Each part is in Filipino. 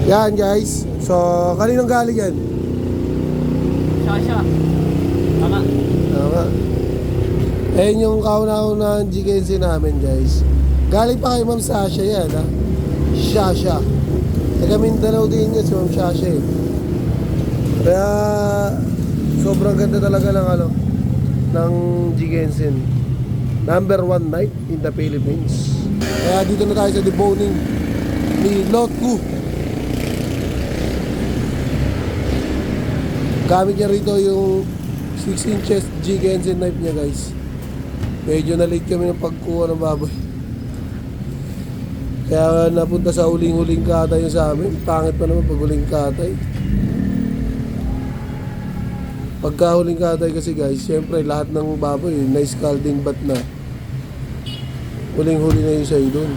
Yan guys. So, kaninong galing yan? Siya. Tama. Tama. Ayan yung kauna-unang GKNC namin guys. Galing pa kay Ma'am Sasha yan ha. Sasha. Taga Mindanao din yun si Ma'am Sasha eh. Kaya sobrang ganda talaga ng ng GKNC. Number 1 night in the Philippines. Kaya dito na tayo sa deboning ni Lotku. Gamit niya rito yung 6 inches GKNC knife niya guys. Medyo na-late kami ng pagkuha ng baboy. Kaya napunta sa huling-huling katay yung sa amin. Pangit pa naman pag huling katay. Pagka huling katay kasi guys, syempre lahat ng baboy na scalding bath na. Huling-huli na yung sa'yo dun.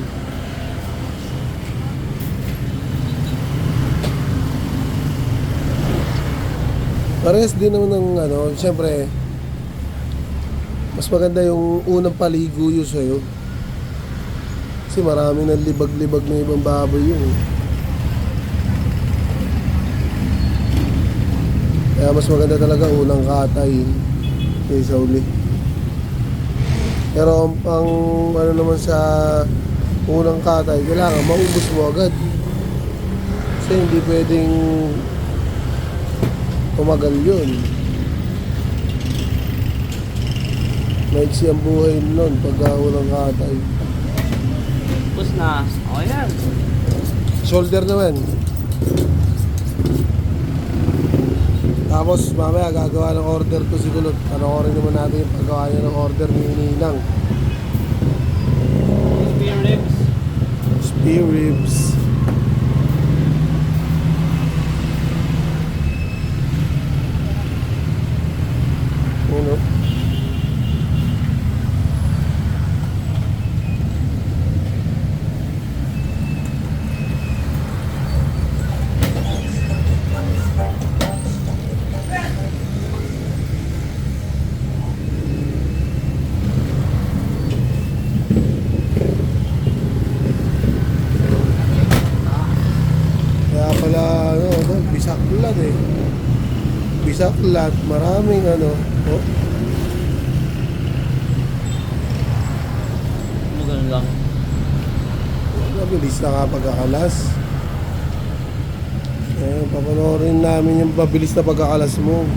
Parehas din naman ng syempre mas maganda yung unang paligo yun sa'yo. Kasi marami ng libag-libag na ibang baboy yun eh. Kaya mas maganda talaga unang katay kaysa uli. Pero ang naman sa unang katay, kailangan maubos mo agad. Kasi hindi pwedeng tumagal yun. Maiksi ang buhay nun pagka unang katay. Tapos na. O yan. Shoulder naman. Tapos mamaya gagawa ng order to si Kulot. Panoorin naman natin yung paggawa niya ng order ni Ninang. Spear ribs. Spear ribs. Ano? Bisaklat eh. Bisaklat, maraming oh. Magal lang. Mabilis na pagkakalas. Papanoorin namin yung mabilis na pagkakalas mo.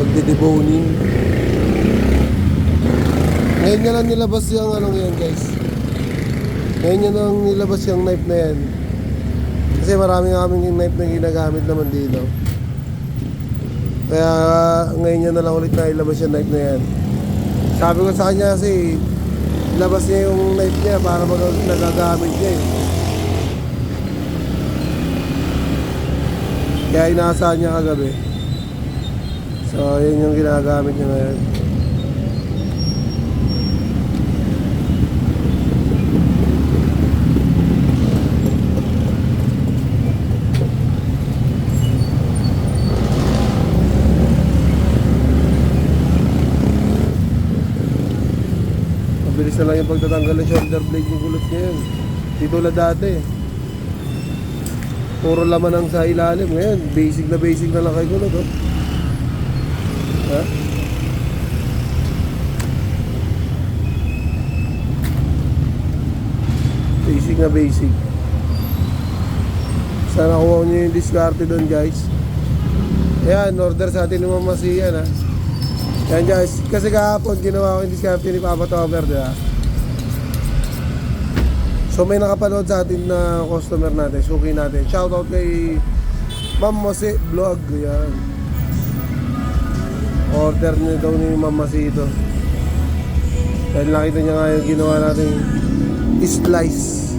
Pagdedeboning. Ngayon nga lang nilabas yung yan guys. Ngayon nga lang nilabas yung knife na yan. Kasi marami kaming yung knife na ginagamit naman dito. Kaya ngayon niya na lang ulit na ilabas yung knife na yan. Sabi ko sa kanya kasi labas niya yung knife niya para nagagamit niya eh. Kaya inaasahan niya kagabi. So yun yung ginagamit niya ngayon. Mabilis na lang yung pagtatanggal ng shoulder blade yung Kulot ngayon. Di tulad dati. Puro laman ang sa ilalim. Ngayon, basic na lang kay Kulot. Oh. Ha? Basic na basic. Sana kuha nyo yung diskarte doon guys. Ayan, order sa atin ni Mama Sian ha. Yan guys, kasi kahapon ginawa ko yung diskarte ni Papa Tomer, diba? So may nakapanood sa atin na customer natin, suki natin. Shoutout kay Ma'am Mose Vlog. Yan. Order niya daw ni Ma'am Mose ito. Dahil nakita niya nga yung ginawa natin slice.